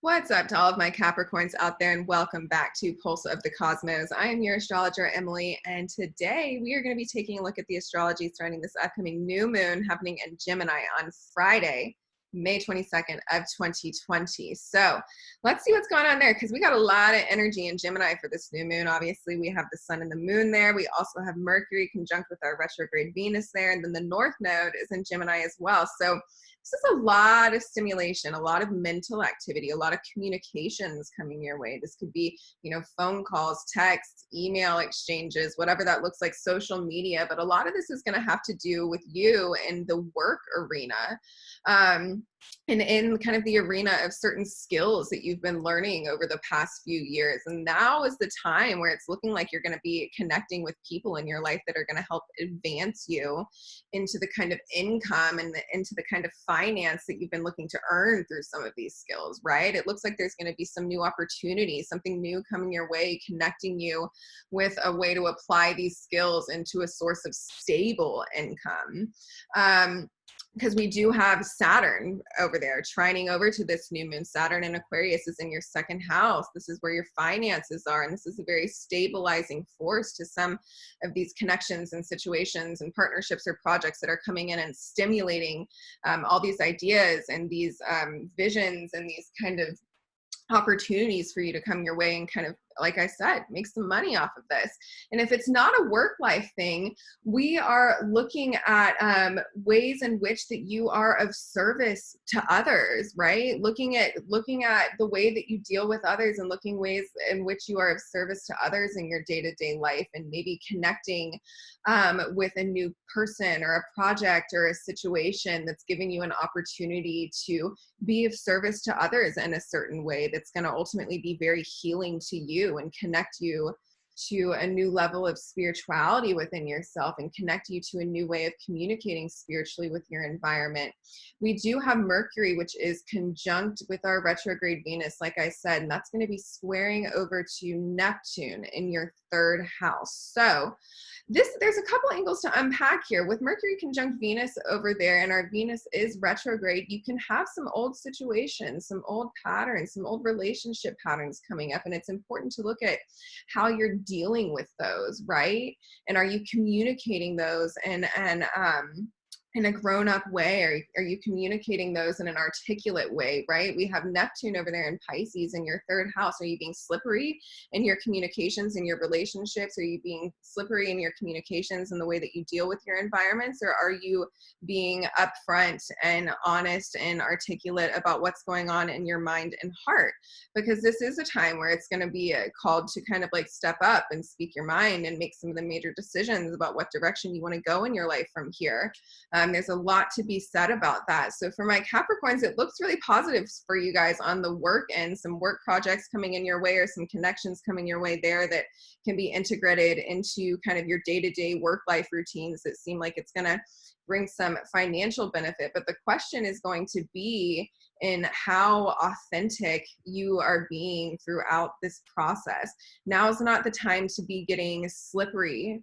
What's up to all of my Capricorns out there, and welcome back to Pulse of the Cosmos. I am your astrologer, Emily, and today we are going to be taking a look at the astrology surrounding this upcoming new moon happening in Gemini on Friday, May 22nd of 2020. So let's see what's going on there, because we got a lot of energy in Gemini for this new moon. Obviously, we have the sun and the moon there. We also have Mercury conjunct with our retrograde Venus there, and then the North Node is in Gemini as well. So this is a lot of stimulation, a lot of mental activity, a lot of communications coming your way. This could be, phone calls, texts, email exchanges, whatever that looks like, social media. But a lot of this is going to have to do with you in the work arena. And in kind of the arena of certain skills that you've been learning over the past few years. And now is the time where it's looking like you're going to be connecting with people in your life that are going to help advance you into the kind of income and into the kind of finance that you've been looking to earn through some of these skills, right? It looks like there's going to be some new opportunities, something new coming your way, connecting you with a way to apply these skills into a source of stable income. Because we do have Saturn over there trining over to this new moon. Saturn in Aquarius is in your second house. This is where your finances are. And this is a very stabilizing force to some of these connections and situations and partnerships or projects that are coming in and stimulating all these ideas and these visions and these kind of opportunities for you to come your way and kind of, like I said, make some money off of this. And if it's not a work-life thing, we are looking at ways in which that you are of service to others, right? Looking at the way that you deal with others and looking ways in which you are of service to others in your day-to-day life, and maybe connecting with a new person or a project or a situation that's giving you an opportunity to be of service to others in a certain way that's going to ultimately be very healing to you and connect you to a new level of spirituality within yourself and connect you to a new way of communicating spiritually with your environment. We do have Mercury, which is conjunct with our retrograde Venus, like I said, and that's going to be squaring over to Neptune in your third house. So there's a couple angles to unpack here. With Mercury conjunct Venus over there, and our Venus is retrograde, you can have some old situations, some old patterns, some old relationship patterns coming up, and it's important to look at how you're dealing with those, right? And are you communicating those in a grown-up way? Are you communicating those in an articulate way, right? We have Neptune over there in Pisces in your third house. Are you being slippery in your communications, in your relationships? Are you being slippery in your communications in the way that you deal with your environments? Or are you being upfront and honest and articulate about what's going on in your mind and heart? Because this is a time where it's going to be called to kind of like step up and speak your mind and make some of the major decisions about what direction you want to go in your life from here. There's a lot to be said about that. So for my Capricorns, it looks really positive for you guys on the work end, some work projects coming in your way or some connections coming your way there that can be integrated into kind of your day-to-day work-life routines that seem like it's going to bring some financial benefit. But the question is going to be in how authentic you are being throughout this process. Now is not the time to be getting slippery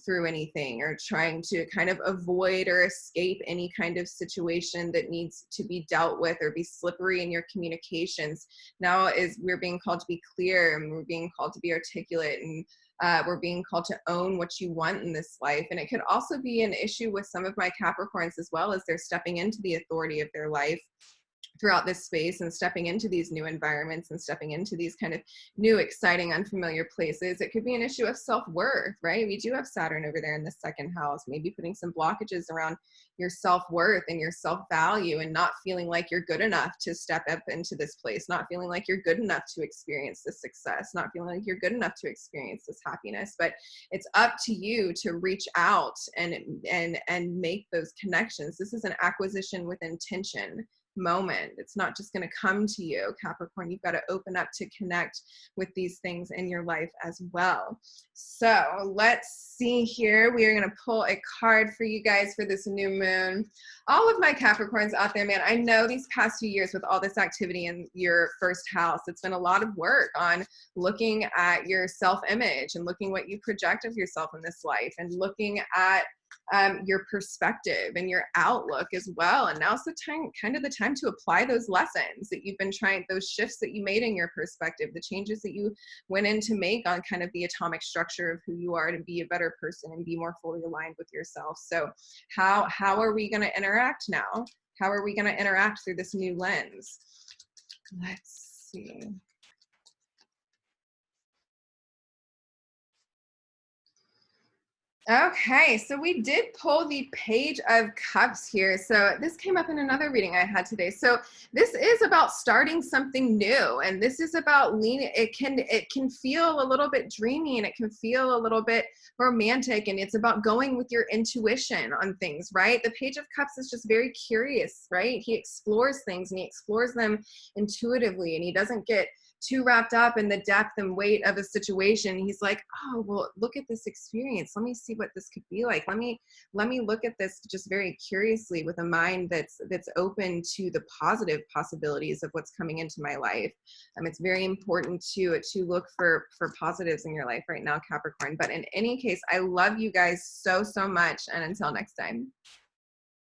through anything or trying to kind of avoid or escape any kind of situation that needs to be dealt with or be slippery in your communications. Now is we're being called to be clear, and we're being called to be articulate, and we're being called to own what you want in this life. And it could also be an issue with some of my Capricorns as well, as they're stepping into the authority of their life throughout this space and stepping into these new environments and stepping into these kind of new, exciting, unfamiliar places. It could be an issue of self-worth, right? We do have Saturn over there in the second house, maybe putting some blockages around your self-worth and your self-value and not feeling like you're good enough to step up into this place, not feeling like you're good enough to experience this success, not feeling like you're good enough to experience this happiness. But it's up to you to reach out and make those connections. This is an acquisition with intention moment. It's not just going to come to you, Capricorn. You've got to open up to connect with these things in your life as well. So let's see here. We are going to pull a card for you guys for this new moon. All of my Capricorns out there, man, I know these past few years with all this activity in your first house, it's been a lot of work on looking at your self-image and looking what you project of yourself in this life and looking at your perspective and your outlook as well. And now's the time, kind of the time to apply those lessons that you've been trying, those shifts that you made in your perspective, the changes that you went in to make on kind of the atomic structure of who you are to be a better person and be more fully aligned with yourself. So how are we going to interact now? How are we going to interact through this new lens? Let's see. Okay, so we did pull the Page of Cups here. So this came up in another reading I had today. So this is about starting something new, and this is about leaning. It can feel a little bit dreamy, and it can feel a little bit romantic, and it's about going with your intuition on things, right? The Page of Cups is just very curious, right? He explores things, and he explores them intuitively, and he doesn't get too wrapped up in the depth and weight of a situation. He's like, oh, well, look at this experience. Let me see what this could be like. Let me look at this just very curiously with a mind that's open to the positive possibilities of what's coming into my life. It's very important to look for positives in your life right now, Capricorn. But in any case, I love you guys so much. And until next time.